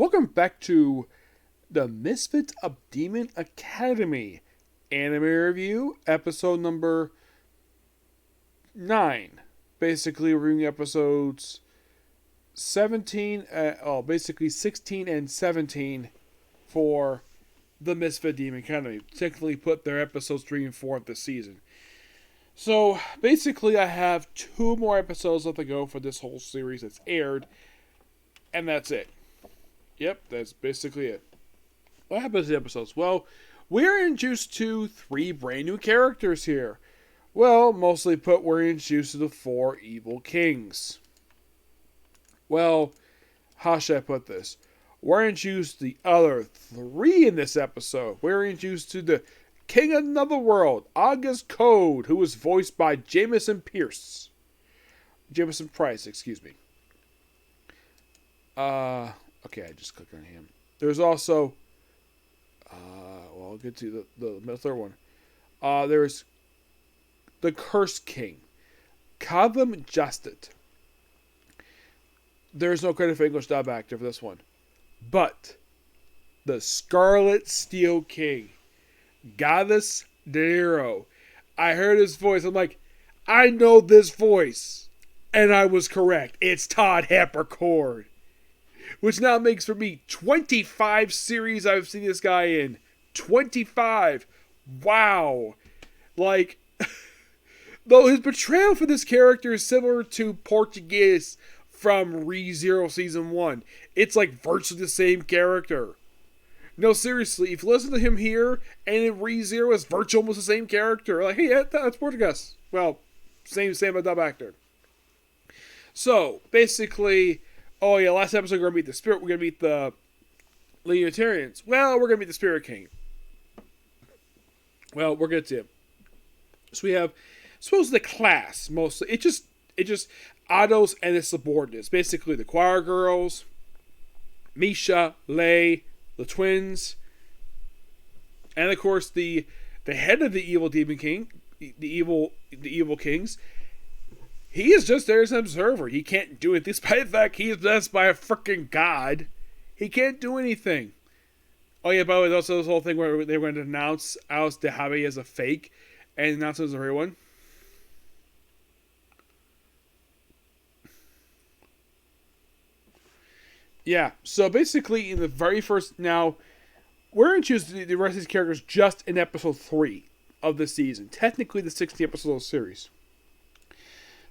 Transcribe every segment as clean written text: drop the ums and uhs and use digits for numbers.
Welcome back to the Misfit of Demon Academy anime review, episode number 9. Basically, reviewing episodes 16 and 17 for the Misfit Demon Academy. Technically put their episodes 3 and 4 of the season. So, basically, I have 2 more episodes left to go for this whole series that's aired, and that's it. Yep, that's basically it. What happens to the episodes? Well, we're introduced to 3 brand new characters here. Well, mostly put, we're introduced to the 4 evil kings. Well, how should I put this? We're introduced to the other 3 in this episode. We're introduced to the King of Another World, August Code, who was voiced by Jameson Price, excuse me. Okay, I just clicked on him. There's also, I'll get to the third one. There's the Cursed King, Kavim Justit. There's no credit for English dub actor for this one. But, the Scarlet Steel King, Goddess Nero. I heard his voice. I'm like, I know this voice. And I was correct. It's Todd Happercord. Which now makes for me 25 series I've seen this guy in. 25. Wow. Like, though his portrayal for this character is similar to Portuguese from ReZero Season 1. It's like virtually the same character. No, seriously, if you listen to him here and in ReZero, it's virtually almost the same character. Like, hey, that's Portuguese. Well, same dub actor. So, basically, oh yeah, last episode we're going to meet the Spirit, we're going to meet the Leonitarians. Well, we're going to meet the Spirit King. Well, we're going to him. So we have, suppose the class, mostly. It just Otto's and his subordinates. Basically, the choir girls, Misha, Lei, the twins, and of course the head of the evil demon king, the evil kings. He is just there as an observer. He can't do it, despite the fact he is blessed by a freaking god. He can't do anything. Oh yeah, by the way, there's also this whole thing where they were going to announce Alice DeHabe as a fake and announce it as a real one. Yeah, so basically in the very first, now, we're introduced the rest of these characters just in episode 3 of the season. Technically the 60th episode of the series.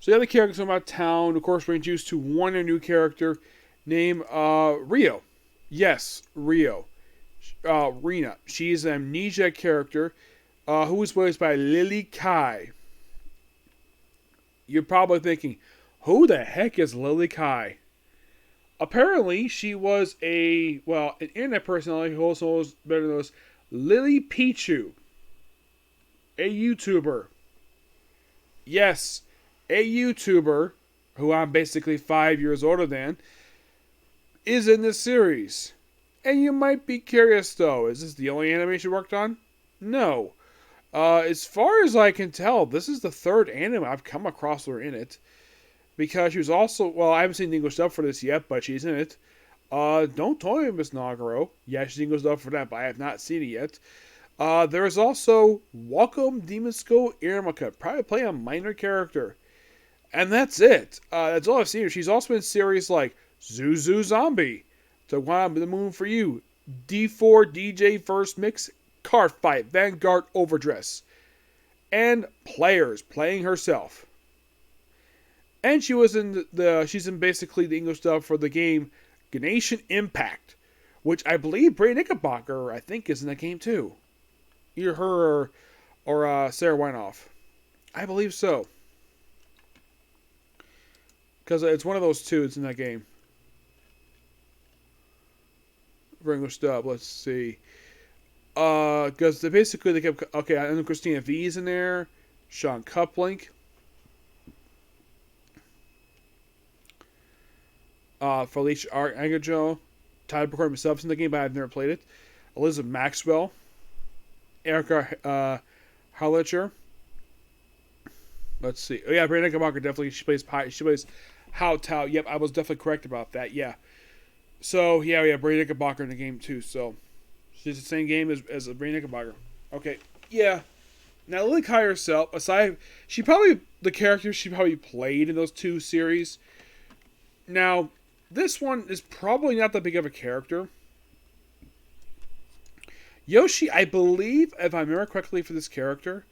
So the other characters about town, of course, we're introduced to one new character named Rio. Yes, Rio. Rena. She's an amnesia character who was voiced by Lily Kai. You're probably thinking, who the heck is Lily Kai? Apparently, she was an internet personality who also was better known as Lily Pichu, a YouTuber. Yes, a YouTuber, who I'm basically 5 years older than, is in this series. And you might be curious though, is this the only anime she worked on? No. As far as I can tell, this is the 3rd anime I've come across her in it. Because she was also, well, I haven't seen the English dub for this yet, but she's in it. Don't Toy Me, Miss Nagaro. Yeah, she's English dub for that, but I have not seen it yet. There is also Welcome Demonsko Irmaka, probably play a minor character. And that's it. That's all I've seen her. She's also in series like Zuzu Zombie, The One the Moon for You, D4 DJ First Mix, Card Fight, Vanguard Overdress, and Players, playing herself. And she's in basically the English dub for the game Genshin Impact, which I believe Bray Knickerbocker, I think, is in that game too. Either her or Sarah Weinoff. I believe so. Because it's one of those two that's in that game. For English dub, let's see. Because basically they kept, okay, I know Christina V's in there, Sean Cuplink. Felicia Agajo, Tyler Picard himself in the game, but I've never played it. Elizabeth Maxwell, Erica Harlicher. Let's see. Oh yeah, Brandon Knickerbocker definitely. She plays Hao Tao. Yep, I was definitely correct about that. Yeah. So yeah, we have Bray Knickerbocker in the game too. So she's the same game as Bray Knickerbocker. Okay, yeah. Now Lily Kai herself, aside, she probably the character she probably played in those two series. Now, this one is probably not that big of a character. Yoshi, I believe, if I remember correctly, for this character,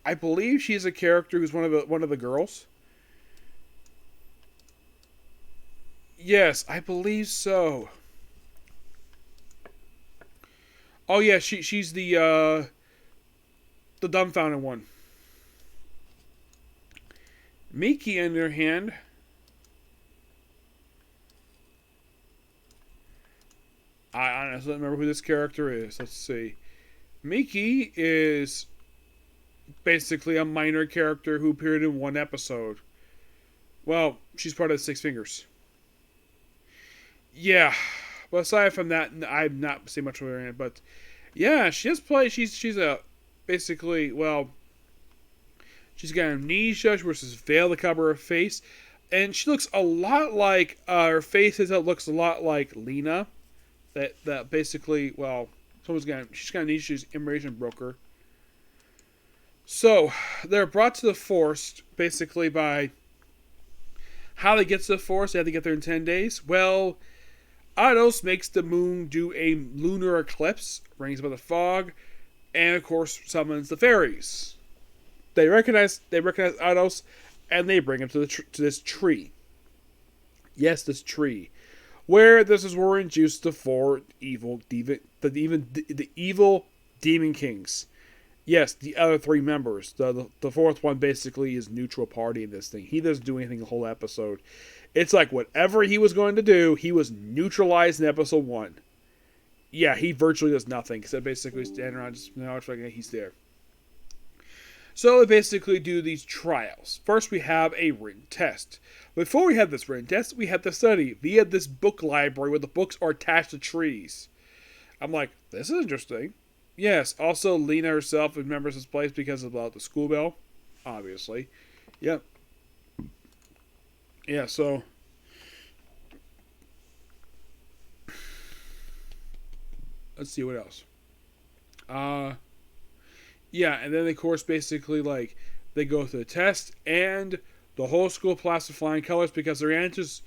I believe she is a character who's one of the girls. Yes, I believe so. Oh yeah, she's the dumbfounded one. Miki, on the other hand, I honestly don't remember who this character is. Let's see. Miki is basically a minor character who appeared in one episode. Well, she's part of the Six Fingers. Yeah, but aside from that, I'm not seeing much of her in it. But yeah, she does play. She's a basically she's got amnesia versus veil to cover her face, and she looks a lot like her face is. It looks a lot like Lena. That basically she's got amnesia. She's information broker. So they're brought to the forest basically by how they get to the forest. They have to get there in 10 days. Well, Ados makes the moon do a lunar eclipse, rings by the fog, and of course summons the fairies. They recognize Ados, and they bring him to this tree. Yes, this tree, where this is where we're introduced the four evil the evil demon kings. Yes, the other three members. The fourth one basically is neutral party in this thing. He doesn't do anything the whole episode. It's like whatever he was going to do, he was neutralized in episode 1. Yeah, he virtually does nothing except basically stand around just it's like he's there. So they basically do these trials. First, we have a written test. Before we have this written test, we have to study via this book library where the books are attached to trees. I'm like, this is interesting. Yes, also Lena herself remembers this place because of the school bell, obviously. Yep. Yeah, so let's see what else. Yeah, and then of course basically they go through the test and the whole school plastered flying colors because their answers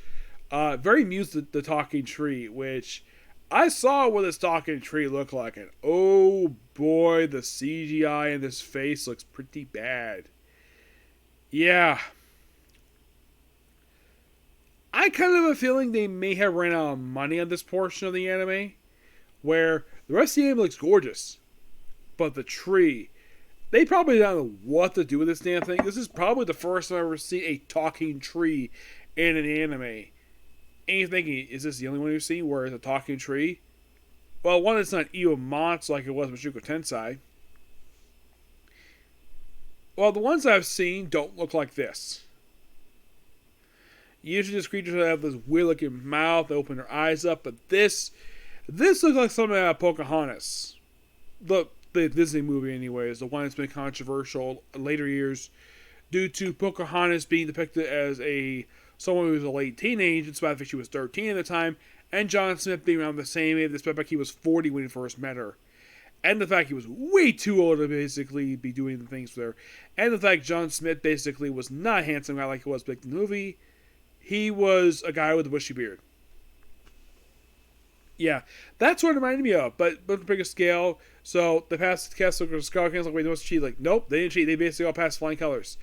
very amused the talking tree, which I saw what this talking tree looked like, and oh boy, the CGI in this face looks pretty bad. Yeah. I kind of have a feeling they may have ran out of money on this portion of the anime, where the rest of the anime looks gorgeous, but the tree, they probably don't know what to do with this damn thing. This is probably the first time I've ever seen a talking tree in an anime. And you're thinking, is this the only one you've seen where it's a talking tree? Well, one, it's not evil monster like it was with Shuko Tensei. Well, the ones I've seen don't look like this. Usually these creatures have this weird looking mouth, they open their eyes up, but this looks like something out of Pocahontas. The Disney movie anyways, the one that's been controversial in later years due to Pocahontas being depicted as someone who was a late teenage, despite the fact she was 13 at the time, and John Smith being around the same age, despite the fact he was 40 when he first met her. And the fact he was way too old to basically be doing the things for her. And the fact John Smith basically was not a handsome guy like he was back in the movie. He was a guy with a bushy beard. Yeah, that's what it reminded me of, but on a bigger scale. So they passed the cast of Skull Kings, like, wait, what's cheat? Like, nope, they didn't cheat. They basically all passed flying colors.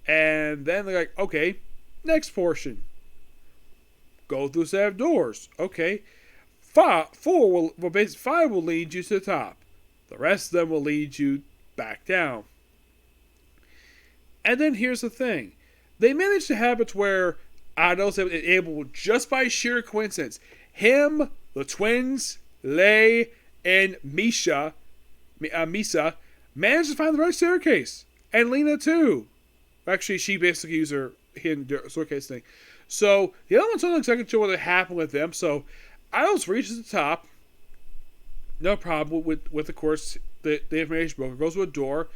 And then they're like, okay, next portion. Go through a set of doors. Okay. Five will lead you to the top. The rest of them will lead you back down. And then here's the thing. They managed to have it where Ados was able, just by sheer coincidence, him, the twins, Lei, and Misa, managed to find the right staircase. And Lena too. Actually, she basically used her hidden staircase thing. So the other ones aren't exactly sure what happened with them. So Ados reaches the top. No problem with of course, the information broker. Goes to a door.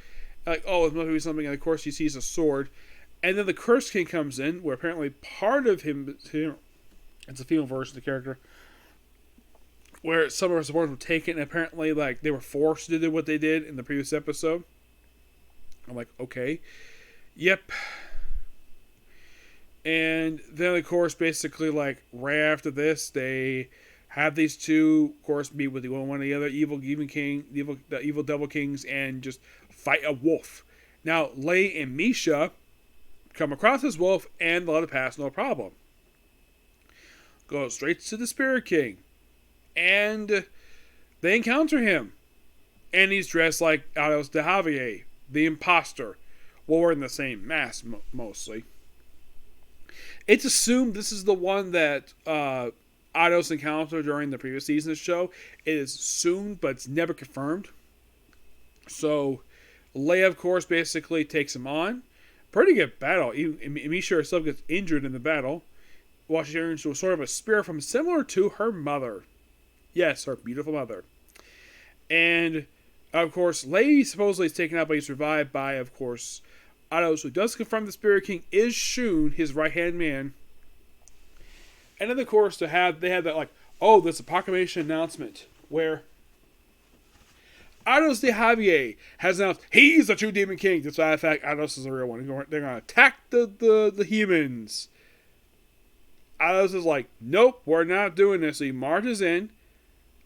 Like, oh, it must be something. And of course, he sees a sword. And then the Curse King comes in, where apparently part of him It's a female version of the character. Where some of her supporters were taken, and apparently, like, they were forced to do what they did in the previous episode. I'm like, okay. Yep. And then, of course, basically, like, right after this, they have these two, of course, meet with one of the other evil king, the evil devil kings, and just fight a wolf. Now, Lei and Misha come across this wolf and let it pass, no problem. Go straight to the Spirit King, and they encounter him, and he's dressed like Ados de Javier, the imposter. Well, we're in the same mask mostly. It's assumed this is the one that Ados encountered during the previous season of the show. It is assumed, but it's never confirmed. So, Leia, of course, basically takes him on. Pretty good battle. Even Misha herself gets injured in the battle, while she turns into sort of a spear from similar to her mother. Yes, her beautiful mother. And, of course, Leia supposedly is taken out, but he's survived by, of course, Ados, who does confirm the Spirit King is Shun, his right-hand man. And then, of course, they had that, like, oh, this a proclamation announcement where Ados de Javier has announced he's the true Demon King. Despite the fact Ados is the real one. They're going to attack the humans. Ados is like, nope, we're not doing this. So he marches in.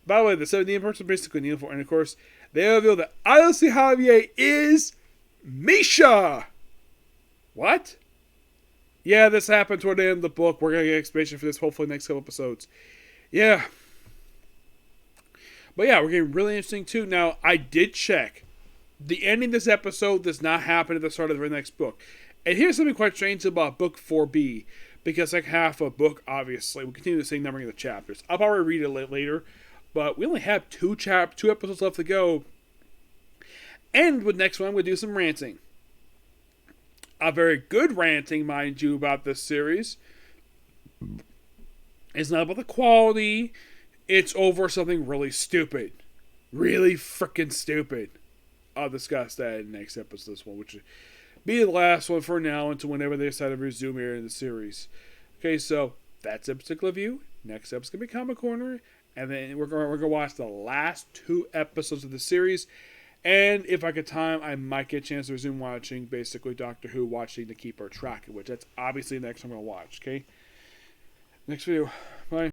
By the way, the 17 person basically in uniform. And, of course, they reveal that Ados de Javier is Misha. What? Yeah, this happened toward the end of the book. We're going to get explanation for this hopefully next couple episodes. Yeah. But yeah, we're getting really interesting too. Now, I did check. The ending of this episode does not happen at the start of the next book. And here's something quite strange about book 4B. Because like half a book, obviously, we continue the same numbering of the chapters. I'll probably read it later. But we only have two episodes left to go. And with next one, I'm going to do some ranting. A very good ranting, mind you, about this series. It's not about the quality. It's over something really stupid. Really freaking stupid. I'll discuss that in the next episode, this one, which will be the last one for now until whenever they decide to resume here in the series. Okay, so that's episode review. Next episode's going to be Comic Corner. And then we're going to watch the last 2 episodes of the series. And if I get time, I might get a chance to resume watching, basically, Doctor Who, watching to keep our track, which that's obviously the next one I'm going to watch, okay? Next video. Bye.